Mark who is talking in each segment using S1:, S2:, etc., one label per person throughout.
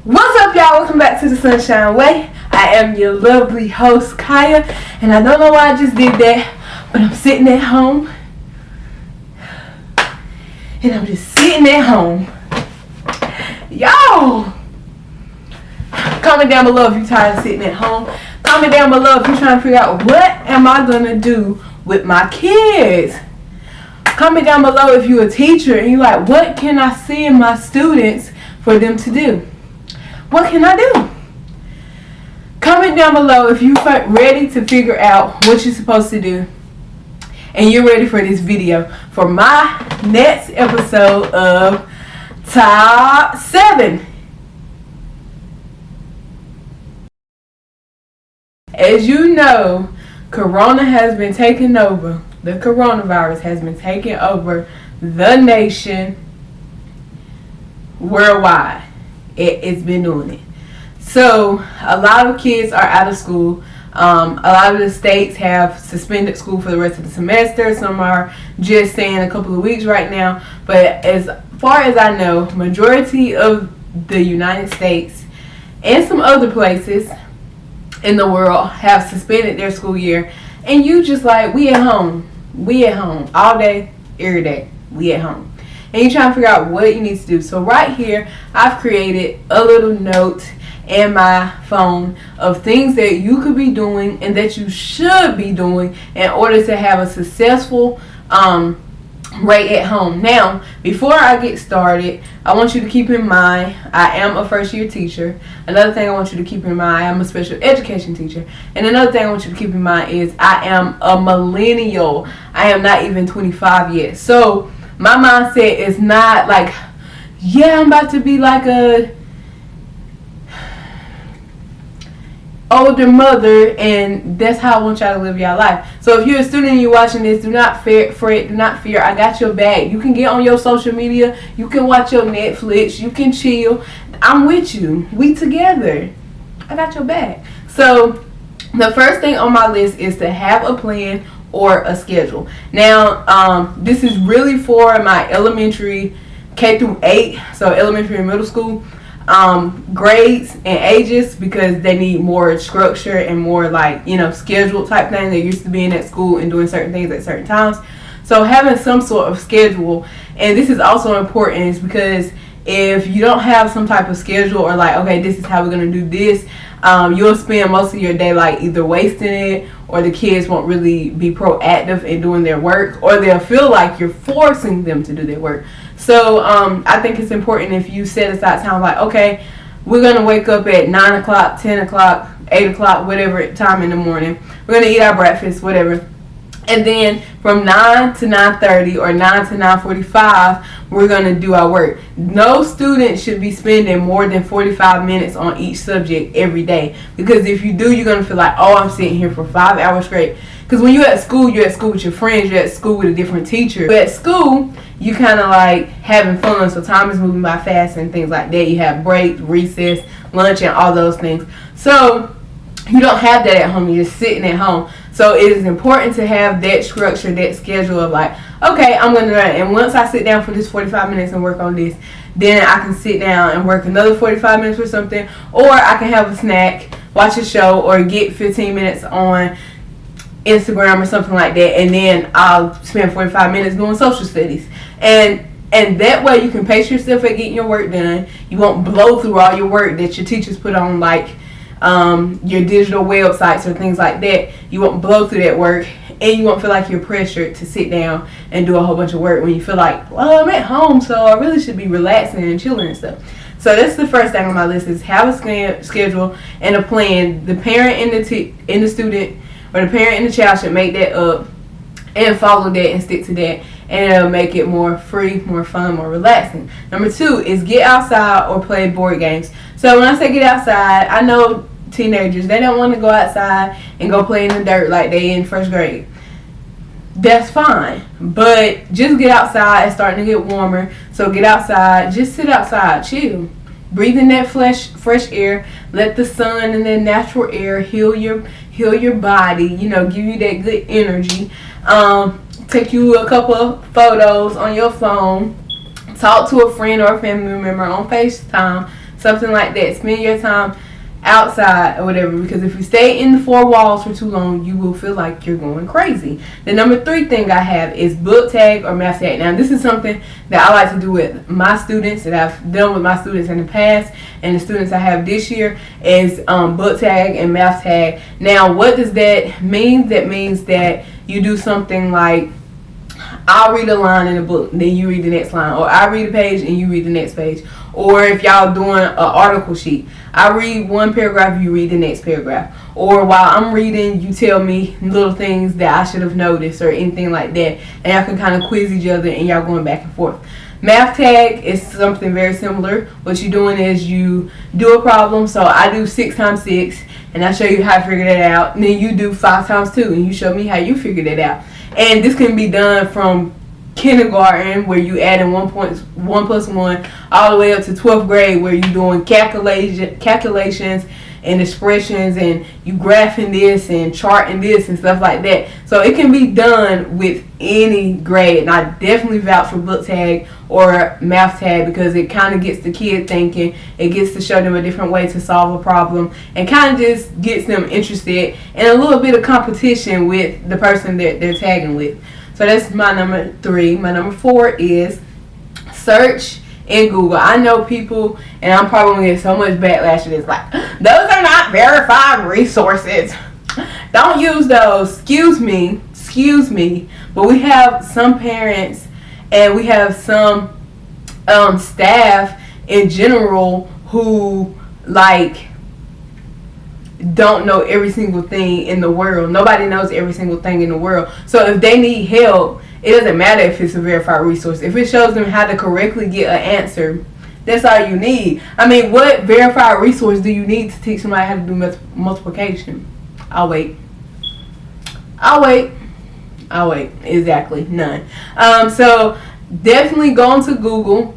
S1: What's up, y'all? Welcome back to the Sunshine Way. I am your lovely host, Chiya, and I don't know why I just did that, but I'm sitting at home, and I'm just sitting at home. Y'all, comment down below if you're tired of sitting at home. Comment down below if you're trying to figure out what am I gonna do with my kids. Comment down below if you're a teacher and you're like, what can I see in my students for them to do? What can I do? Comment down below if you're ready to figure out what you're supposed to do and you're ready for this video for my next episode of Top 7. As you know, Corona has been taking over. The coronavirus has been taking over the nation worldwide. It's been doing it. So a lot of kids are out of school. A lot of the states have suspended school for the rest of the semester. Some are just saying a couple of weeks right now. But as far as I know, majority of the United States and some other places in the world have suspended their school year. And you just like, we at home. We at home all day, every day. We at home. And you're trying to figure out what you need to do. So right here, I've created a little note in my phone of things that you could be doing and that you should be doing in order to have a successful right at home. Now, before I get started, I want you to keep in mind, I am a first year teacher. Another thing I want you to keep in mind, I am a special education teacher. And another thing I want you to keep in mind is I am a millennial. I am not even 25 yet. So my mindset is not like, yeah, I'm about to be like a older mother, and that's how I want y'all to live y'all life. So if you're a student and you're watching this, do not fret, do not fear. I got your back. You can get on your social media. You can watch your Netflix. You can chill. I'm with you. We together. I got your back. So the first thing on my list is to have a plan or a schedule. Now, this is really for my elementary K through 8, so elementary and middle school grades and ages, because they need more structure and more like, scheduled type thing. They're used to being at school and doing certain things at certain times. So having some sort of schedule, and this is also important, is because if you don't have some type of schedule or like, okay, this is how we're going to do this, you'll spend most of your day like either wasting it, or the kids won't really be proactive in doing their work, or they'll feel like you're forcing them to do their work. So I think it's important if you set aside time like, okay, we're going to wake up at 9 o'clock, 10 o'clock, 8 o'clock, whatever time in the morning. We're going to eat our breakfast, whatever. And then from 9 to 9:30 or 9 to 9:45, we're going to do our work. No student should be spending more than 45 minutes on each subject every day. Because if you do, you're going to feel like, oh, I'm sitting here for 5 hours straight. Because when you're at school with your friends, you're at school with a different teacher. But at school, you kind of like having fun, so time is moving by fast and things like that. You have breaks, recess, lunch, and all those things. So you don't have that at home. You're just sitting at home. So it is important to have that structure, that schedule of like, okay, I'm going to learn. And once I sit down for this 45 minutes and work on this, then I can sit down and work another 45 minutes for something. Or I can have a snack, watch a show, or get 15 minutes on Instagram or something like that. And then I'll spend 45 minutes doing social studies. And that way you can pace yourself at getting your work done. You won't blow through all your work that your teachers put on, like your digital websites or things like that. You won't blow through that work, and you won't feel like you're pressured to sit down and do a whole bunch of work when you feel like, well, I'm at home, so I really should be relaxing and chilling and stuff. So that's the first thing on my list, is have a schedule and a plan. The parent and the student, or the parent and the child, should make that up and follow that and stick to that, and it'll make it more free, more fun, more relaxing. Number 2 is get outside or play board games. So when I say get outside, I know teenagers, they don't want to go outside and go play in the dirt like they in first grade. That's fine, but just get outside. It's starting to get warmer, so get outside. Just sit outside, chill, breathe in that fresh air. Let the sun and that natural air heal your body, give you that good energy. Take you a couple of photos on your phone. Talk to a friend or a family member on FaceTime something like that. Spend your time outside or whatever, because if you stay in the four walls for too long, you will feel like you're going crazy. The number 3 thing I have is book tag or math tag. Now, this is something that I like to do with my students, that I've done with my students in the past, and the students I have this year is book tag and math tag. Now, what does that mean? That means that you do something like, I'll read a line in a book, then you read the next line, or I read a page and you read the next page. Or if y'all doing an article sheet, I read one paragraph, you read the next paragraph. Or while I'm reading, you tell me little things that I should have noticed or anything like that, and y'all can kind of quiz each other and y'all going back and forth. Math tag is something very similar. What you're doing is you do a problem. So I do 6 times 6, and I show you how to figure that out. And then you do 5 times 2, and you show me how you figured it out. And this can be done from kindergarten, where you add in 1 plus 1, all the way up to 12th grade, where you're doing calculations and expressions, and you graphing this and charting this and stuff like that. So it can be done with any grade, and I definitely vouch for book tag or math tag, because it kind of gets the kid thinking. It gets to show them a different way to solve a problem, and kind of just gets them interested and a little bit of competition with the person that they're tagging with. So that's my number 3. My number 4 is search in Google. I know people, and I'm probably going to get so much backlash to this, like, those are not verified resources. Don't use those. Excuse me. But we have some parents, and we have some staff in general who, like, don't know every single thing in the world. Nobody knows every single thing in the world. So if they need help, it doesn't matter if it's a verified resource. If it shows them how to correctly get an answer, that's all you need. I mean, what verified resource do you need to teach somebody how to do multiplication? I'll wait. Exactly, none. So definitely go into Google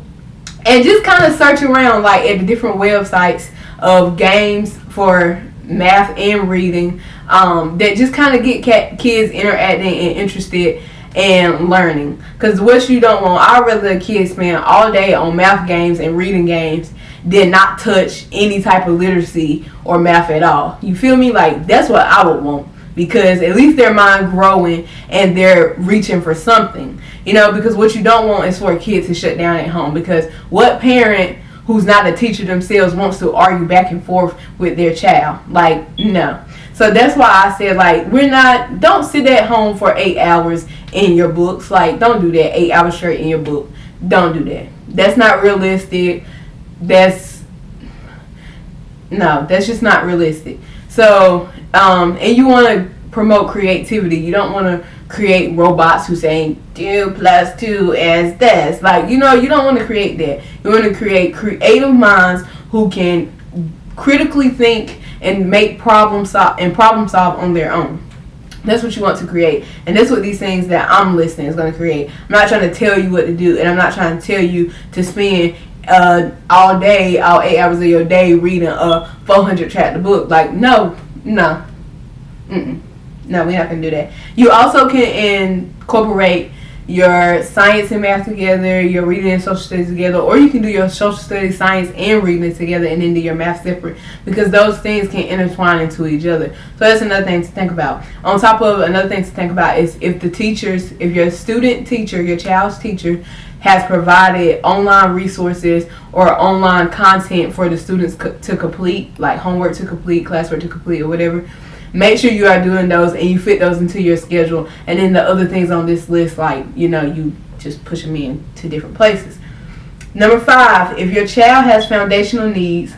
S1: and just kind of search around, like, at the different websites of games for math and reading, that just kind of get kids interacting and interested and learning. Because what you don't want, I'd rather kids spend all day on math games and reading games than not touch any type of literacy or math at all. You feel me? Like, that's what I would want, because at least their mind growing and they're reaching for something, you know. Because what you don't want is for a kid to shut down at home, because what parent who's not a teacher themselves wants to argue back and forth with their child? Like, no. So that's why I said, like, don't sit at home for 8 hours in your books. Like, don't do that. 8 hours straight in your book. Don't do that. That's not realistic. That's just not realistic. So, and you want to promote creativity. You don't want to create robots who saying 2 + 2 is this. Like, you know, you don't want to create that. You want to create creative minds who can critically think and make problem solve on their own. That's what you want to create, and that's what these things that I'm listing is going to create. I'm not trying to tell you what to do, and I'm not trying to tell you to spend all 8 hours of your day reading a 400 chapter book. Like, no, we're not going to do that. You also can incorporate your science and math together, your reading and social studies together, or you can do your social studies, science, and reading together, and then do your math separate, because those things can intertwine into each other. So that's another thing to think about. On top of, another thing to think about is if your student teacher, your child's teacher, has provided online resources or online content for the students to complete, like homework to complete, classwork to complete, or whatever. Make sure you are doing those and you fit those into your schedule. And then the other things on this list, like, you know, you just push them in to different places. Number 5, if your child has foundational needs,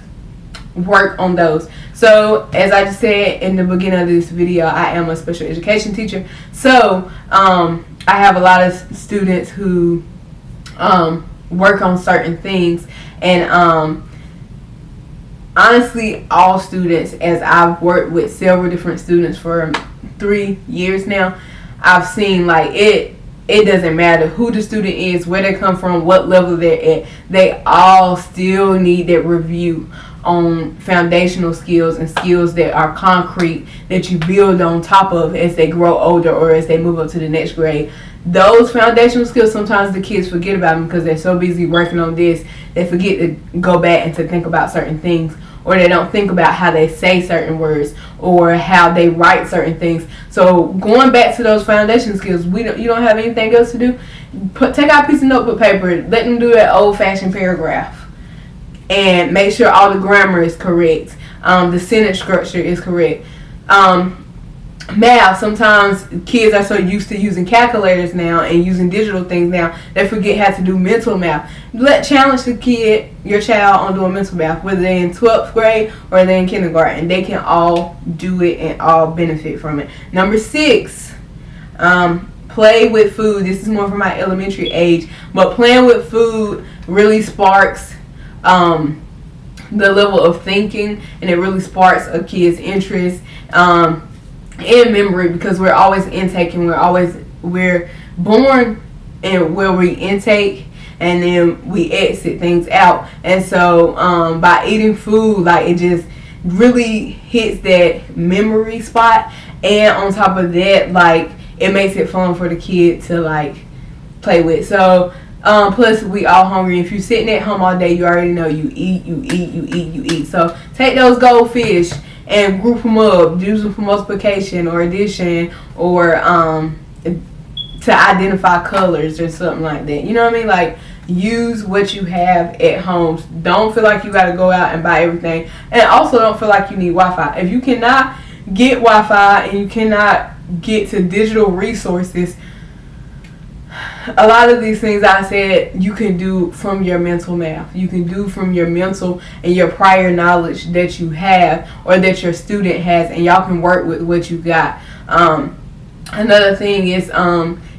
S1: work on those. So, as I just said in the beginning of this video, I am a special education teacher. So, I have a lot of students who work on certain things. And honestly, all students, as I've worked with several different students for 3 years now, I've seen, like, it doesn't matter who the student is, where they come from, what level they're at, they all still need that review on foundational skills and skills that are concrete that you build on top of as they grow older or as they move up to the next grade. those foundational skills, sometimes the kids forget about them because they're so busy working on this, they forget to go back and to think about certain things, or they don't think about how they say certain words or how they write certain things. So going back to those foundation skills, you don't have anything else to do. Take out a piece of notebook paper, let them do that old-fashioned paragraph, and make sure all the grammar is correct, the sentence structure is correct. Math, sometimes kids are so used to using calculators now and using digital things now, they forget how to do mental math. Challenge your child on doing mental math, whether they're in 12th grade or they're in kindergarten. They can all do it and all benefit from it. Number 6, play with food. This is more for my elementary age, but playing with food really sparks the level of thinking, and it really sparks a kid's interest in memory, because we're always intaking. We're born and where we intake, and then we exit things out. And so by eating food, like, it just really hits that memory spot, and on top of that, like, it makes it fun for the kid to like play with. So plus we all hungry. If you're sitting at home all day, you already know you eat. So take those goldfish and group them up, use them for multiplication or addition, or to identify colors or something like that. You know what I mean? Like, use what you have at home. Don't feel like you got to go out and buy everything, and also don't feel like you need Wi-Fi. If you cannot get Wi-Fi and you cannot get to digital resources, a lot of these things I said you can do from your mental math. You can do from your mental and your prior knowledge that you have or that your student has, and y'all can work with what you got. Another thing is,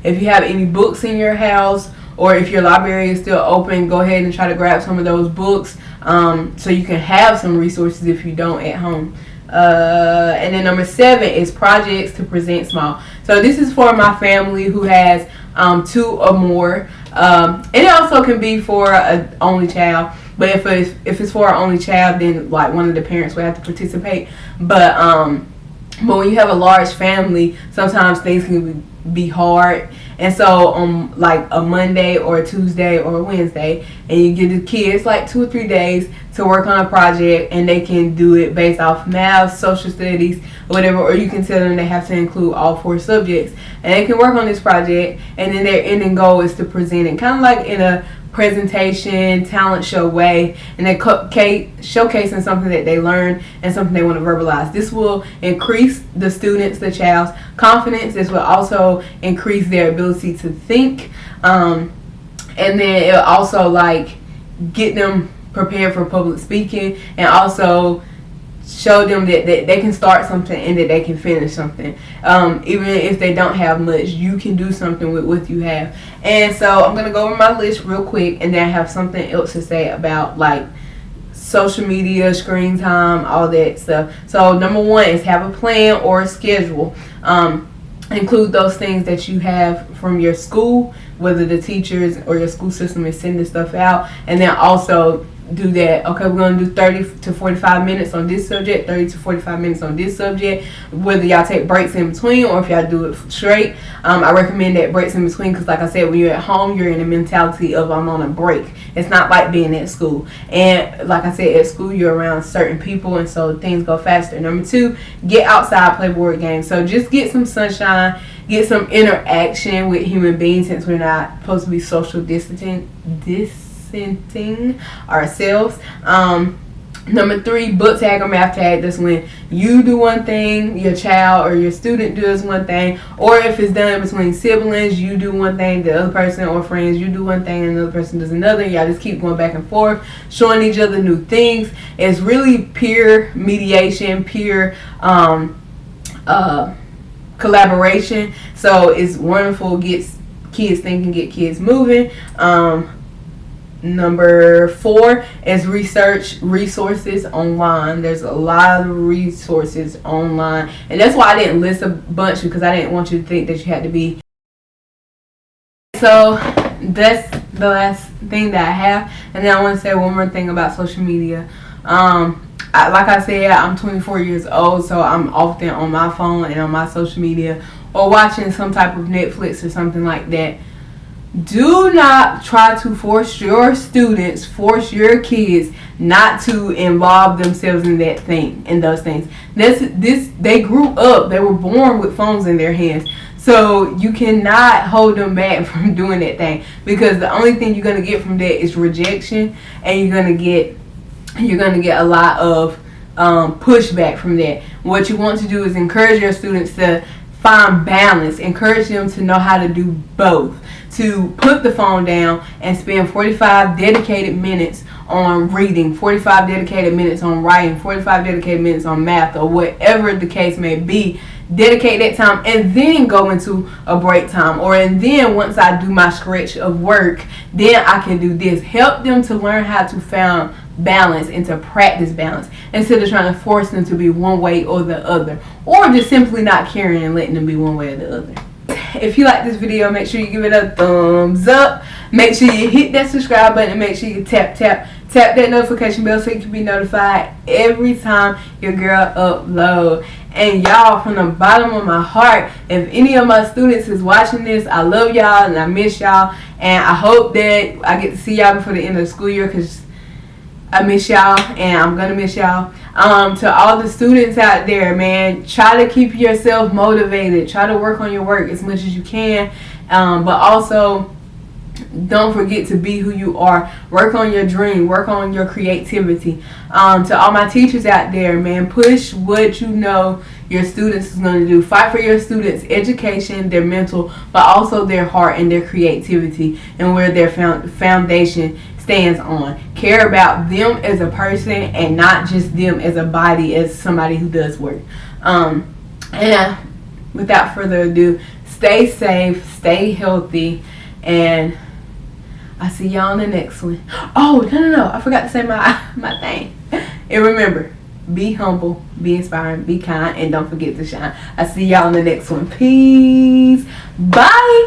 S1: if you have any books in your house, or if your library is still open, go ahead and try to grab some of those books, so you can have some resources if you don't at home. And then number 7 is projects to present small. So this is for my family who has 2 or more, and it also can be for an only child. But if it's for an only child, then like one of the parents will have to participate. But when you have a large family, sometimes things can be hard. And so on like a Monday or a Tuesday or a Wednesday, and you give the kids like 2 or 3 days to work on a project, and they can do it based off math, social studies, whatever, or you can tell them they have to include all 4 subjects, and they can work on this project, and then their ending goal is to present it kind of like in a presentation, talent show way, and they're showcasing something that they learned and something they want to verbalize. This will increase the child's confidence. This will also increase their ability to think, and then it'll also like get them prepared for public speaking, and also show them that they can start something and that they can finish something. Even if they don't have much, you can do something with what you have. And so I'm going to go over my list real quick, and then I have something else to say about like social media, screen time, all that stuff. So number 1 is have a plan or a schedule. Include those things that you have from your school, whether the teachers or your school system is sending stuff out, and then also do that. Okay, we're going to do 30 to 45 minutes on this subject, 30 to 45 minutes on this subject, whether y'all take breaks in between or if y'all do it straight. I recommend that breaks in between, because like I said, when you're at home, you're in the mentality of I'm on a break. It's not like being at school. And like I said, at school you're around certain people, and so things go faster. Number 2, get outside, play board games. So just get some sunshine, get some interaction with human beings, since we're not supposed to be social distancing ourselves. Number 3, book tag or math tag. That's when you do one thing, your child or your student does one thing, or if it's done between siblings, you do one thing, the other person or friends, you do one thing and the other person does another. Y'all just keep going back and forth, showing each other new things. It's really peer mediation, peer collaboration. So it's wonderful. Gets kids thinking, get kids moving. Number 4 is research resources online. There's a lot of resources online, and that's why I didn't list a bunch, because I didn't want you to think that you had to be. So that's the last thing that I have, and then I want to say one more thing about social media. Like I said, I'm 24 years old, so I'm often on my phone and on my social media or watching some type of Netflix or something like that, do not try to force your kids not to involve themselves in those things. They grew up, they were born with phones in their hands. So you cannot hold them back from doing that thing, because the only thing you're gonna get from that is rejection, and you're gonna get a lot of pushback from that. What you want to do is encourage your students to find balance, encourage them to know how to do both, to put the phone down and spend 45 dedicated minutes on reading, 45 dedicated minutes on writing, 45 dedicated minutes on math, or whatever the case may be. Dedicate that time and then go into a break time, and then once I do my stretch of work, then I can do this. Help them to learn how to find balance and to practice balance, instead of trying to force them to be one way or the other, or just simply not caring and letting them be one way or the other. If you like this video, make sure you give it a thumbs up. Make sure you hit that subscribe button, and make sure you tap that notification bell so you can be notified every time your girl upload. And y'all, from the bottom of my heart, if any of my students is watching this, I love y'all and I miss y'all, and I hope that I get to see y'all before the end of the school year, because I miss y'all and I'm gonna miss y'all. To all the students out there, man, try to keep yourself motivated. Try to work on your work as much as you can, but also don't forget to be who you are. Work on your dream. Work on your creativity. To all my teachers out there, man, push what you know your students is going to do. Fight for your students' education, their mental, but also their heart and their creativity, and where their foundation stands on. Care about them as a person and not just them as a body, as somebody who does work. And without further ado, stay safe, stay healthy, and I'll see y'all on the next one. Oh, no. I forgot to say my thing. And remember, be humble, be inspiring, be kind, and don't forget to shine. I'll see y'all on the next one. Peace. Bye.